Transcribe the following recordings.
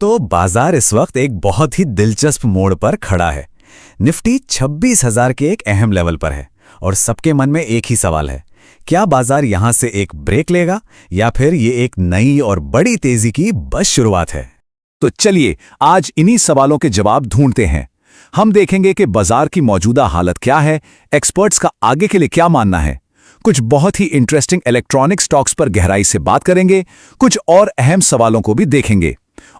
तो बाजार इस वक्त एक बहुत ही दिलचस्प मोड़ पर खड़ा है। निफ्टी 26,000 के एक अहम लेवल पर है और सबके मन में एक ही सवाल है, क्या बाजार यहां से एक ब्रेक लेगा या फिर ये एक नई और बड़ी तेजी की बस शुरुआत है? तो चलिए आज इन्हीं सवालों के जवाब ढूंढते हैं। हम देखेंगे कि बाजार की मौजूदा हालत क्या है, एक्सपर्ट्स का आगे के लिए क्या मानना है, कुछ बहुत ही इंटरेस्टिंग इलेक्ट्रॉनिक स्टॉक्स पर गहराई से बात करेंगे, कुछ और अहम सवालों को भी देखेंगे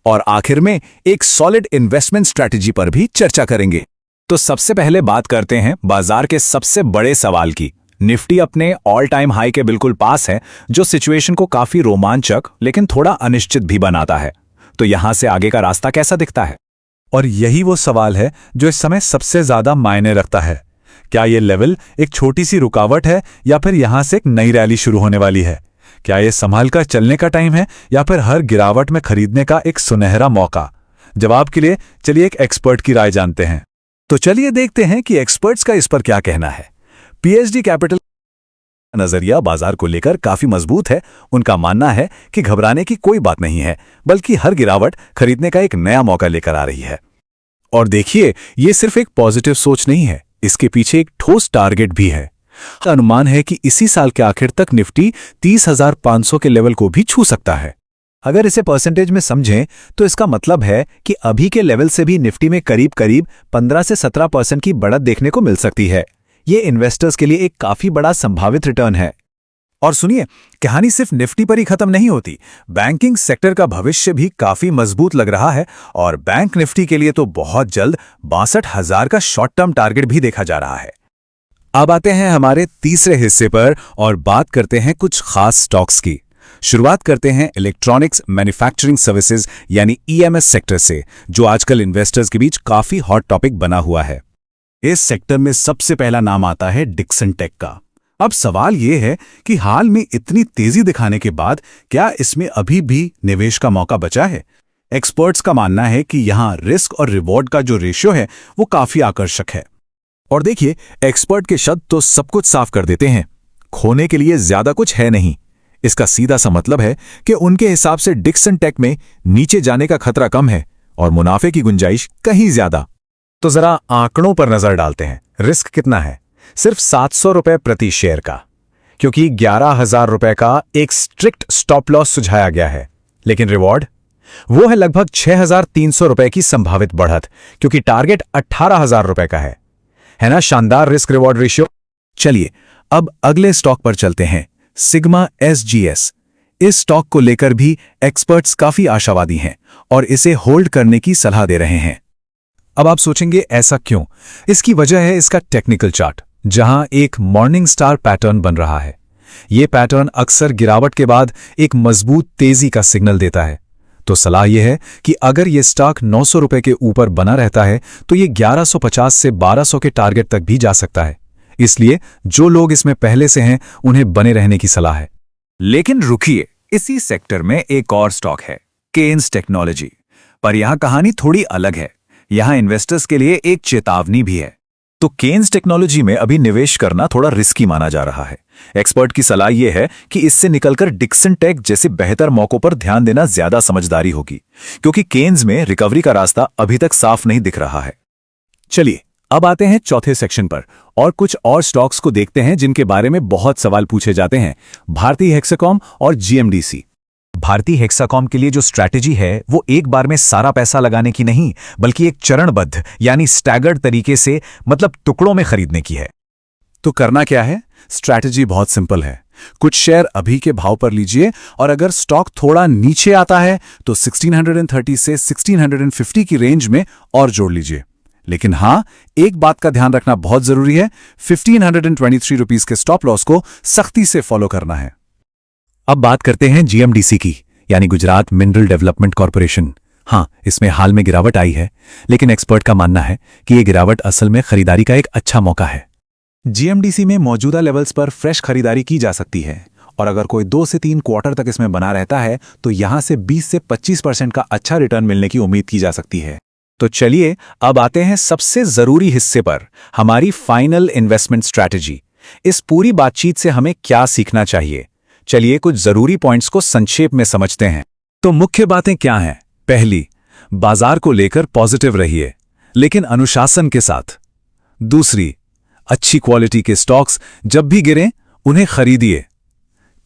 और आखिर में एक सॉलिड इन्वेस्टमेंट स्ट्रैटेजी पर भी चर्चा करेंगे। तो सबसे पहले बात करते हैं बाजार के सबसे बड़े सवाल की। निफ्टी अपने ऑल टाइम हाई के बिल्कुल पास है, जो सिचुएशन को काफी रोमांचक लेकिन थोड़ा अनिश्चित भी बनाता है। तो यहां से आगे का रास्ता कैसा दिखता है? और यही वो सवाल है जो इस समय सबसे ज्यादा मायने रखता है। क्या ये लेवल एक छोटी सी रुकावट है या फिर यहां से एक नई रैली शुरू होने वाली है? क्या ये संभाल कर चलने का टाइम है या फिर हर गिरावट में खरीदने का एक सुनहरा मौका? जवाब के लिए चलिए एक एक्सपर्ट की राय जानते हैं। तो चलिए देखते हैं कि एक्सपर्ट्स का इस पर क्या कहना है। पीएचडी कैपिटल नजरिया बाजार को लेकर काफी मजबूत है। उनका मानना है कि घबराने की कोई बात नहीं है, बल्कि हर गिरावट खरीदने का एक नया मौका लेकर आ रही है। और देखिए, ये सिर्फ एक पॉजिटिव सोच नहीं है, इसके पीछे एक ठोस टारगेट भी है। अनुमान है कि इसी साल के आखिर तक निफ्टी 30,500 के लेवल को भी छू सकता है। अगर इसे परसेंटेज में समझें तो इसका मतलब है कि अभी के लेवल से भी निफ्टी में करीब करीब 15 से 17% की बढ़त देखने को मिल सकती है। ये इन्वेस्टर्स के लिए एक काफी बड़ा संभावित रिटर्न है। और सुनिए, कहानी सिर्फ निफ्टी पर ही खत्म नहीं होती। बैंकिंग सेक्टर का भविष्य भी काफी मजबूत लग रहा है और बैंक निफ्टी के लिए तो बहुत जल्द 62,000 का शॉर्ट टर्म टारगेट भी देखा जा रहा है। अब आते हैं हमारे तीसरे हिस्से पर और बात करते हैं कुछ खास स्टॉक्स की। शुरुआत करते हैं इलेक्ट्रॉनिक्स मैन्युफैक्चरिंग सर्विसेज यानी ईएमएस सेक्टर से, जो आजकल इन्वेस्टर्स के बीच काफी हॉट टॉपिक बना हुआ है। इस सेक्टर में सबसे पहला नाम आता है डिक्सन टेक का। अब सवाल यह है कि हाल में इतनी तेजी दिखाने के बाद क्या इसमें अभी भी निवेश का मौका बचा है? एक्सपर्ट्स का मानना है कि यहां रिस्क और रिवॉर्ड का जो रेशियो है वो काफी आकर्षक है। और देखिए, एक्सपर्ट के शब्द तो सब कुछ साफ कर देते हैं। खोने के लिए ज्यादा कुछ है नहीं। इसका सीधा सा मतलब है कि उनके हिसाब से डिक्सन टेक में नीचे जाने का खतरा कम है और मुनाफे की गुंजाइश कहीं ज्यादा। तो जरा आंकड़ों पर नजर डालते हैं। रिस्क कितना है? सिर्फ 700 रुपए प्रति शेयर का, क्योंकि 11,000 रुपए का एक स्ट्रिक्ट स्टॉप लॉस सुझाया गया है। लेकिन रिवॉर्ड वो है लगभग 6,300 रुपए की संभावित बढ़त, क्योंकि टारगेट 18,000 रुपए का है ना शानदार रिस्क रिवॉर्ड रेशियो। चलिए अब अगले स्टॉक पर चलते हैं, सिग्मा एसजीएस। इस स्टॉक को लेकर भी एक्सपर्ट्स काफी आशावादी हैं और इसे होल्ड करने की सलाह दे रहे हैं। अब आप सोचेंगे ऐसा क्यों? इसकी वजह है इसका टेक्निकल चार्ट, जहां एक मॉर्निंग स्टार पैटर्न बन रहा है। यह पैटर्न अक्सर गिरावट के बाद एक मजबूत तेजी का सिग्नल देता है। तो सलाह यह है कि अगर यह स्टॉक 900 रुपए के ऊपर बना रहता है तो यह 1150 से 1200 के टारगेट तक भी जा सकता है। इसलिए जो लोग इसमें पहले से हैं उन्हें बने रहने की सलाह है। लेकिन रुकिए, इसी सेक्टर में एक और स्टॉक है, केन्स टेक्नोलॉजी। पर यहां कहानी थोड़ी अलग है। यहां इन्वेस्टर्स के लिए एक चेतावनी भी है। तो केन्स टेक्नोलॉजी में अभी निवेश करना थोड़ा रिस्की माना जा रहा है। एक्सपर्ट की सलाह यह है कि इससे निकलकर डिक्सन टेक जैसे बेहतर मौकों पर ध्यान देना ज्यादा समझदारी होगी, क्योंकि केन्स में रिकवरी का रास्ता अभी तक साफ नहीं दिख रहा है। चलिए अब आते हैं चौथे सेक्शन पर और कुछ और स्टॉक्स को देखते हैं जिनके बारे में बहुत सवाल पूछे जाते हैं। भारती हेक्साकॉम और जीएमडीसी। भारती हेक्साकॉम के लिए जो स्ट्रैटेजी है वो एक बार में सारा पैसा लगाने की नहीं, बल्कि एक चरणबद्ध यानी स्टैगर्ड तरीके से, मतलब टुकड़ों में खरीदने की है। तो करना क्या है? स्ट्रैटेजी बहुत सिंपल है। कुछ शेयर अभी के भाव पर लीजिए और अगर स्टॉक थोड़ा नीचे आता है तो 1630 से 1650 की रेंज में और जोड़ लीजिए। लेकिन हां, एक बात का ध्यान रखना बहुत जरूरी है, 1523 रुपीस के स्टॉप लॉस को सख्ती से फॉलो करना है। अब बात करते हैं जीएमडीसी की, यानी गुजरात मिनरल डेवलपमेंट कॉरपोरेशन। हां, इसमें हाल में गिरावट आई है, लेकिन एक्सपर्ट का मानना है कि यह गिरावट असल में खरीदारी का एक अच्छा मौका है। जीएमडीसी में मौजूदा लेवल्स पर फ्रेश खरीदारी की जा सकती है और अगर कोई 2 से 3 क्वार्टर तक इसमें बना रहता है तो यहां से 20 से 25% का अच्छा रिटर्न मिलने की उम्मीद की जा सकती है। तो चलिए अब आते हैं सबसे जरूरी हिस्से पर, हमारी फाइनल इन्वेस्टमेंट स्ट्रैटेजी। इस पूरी बातचीत से हमें क्या सीखना चाहिए? चलिए कुछ जरूरी पॉइंट्स को संक्षेप में समझते हैं। तो मुख्य बातें क्या हैं? पहली, बाजार को लेकर पॉजिटिव रहिए, लेकिन अनुशासन के साथ। दूसरी, अच्छी क्वालिटी के स्टॉक्स जब भी गिरें उन्हें खरीदिए।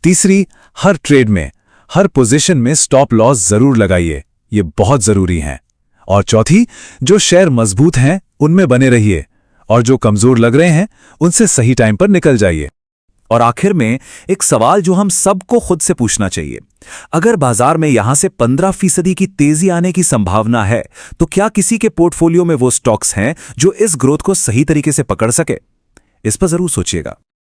तीसरी, हर ट्रेड में, हर पोजीशन में स्टॉप लॉस जरूर लगाइए, ये बहुत जरूरी है। और चौथी, जो शेयर मजबूत हैं उनमें बने रहिए, और जो कमजोर लग रहे हैं उनसे सही टाइम पर निकल जाइए। और आखिर में एक सवाल जो हम सबको खुद से पूछना चाहिए, अगर बाजार में यहां से 15% की तेजी आने की संभावना है, तो क्या किसी के पोर्टफोलियो में वो स्टॉक्स हैं जो इस ग्रोथ को सही तरीके से पकड़ सके? इस पर जरूर सोचिएगा।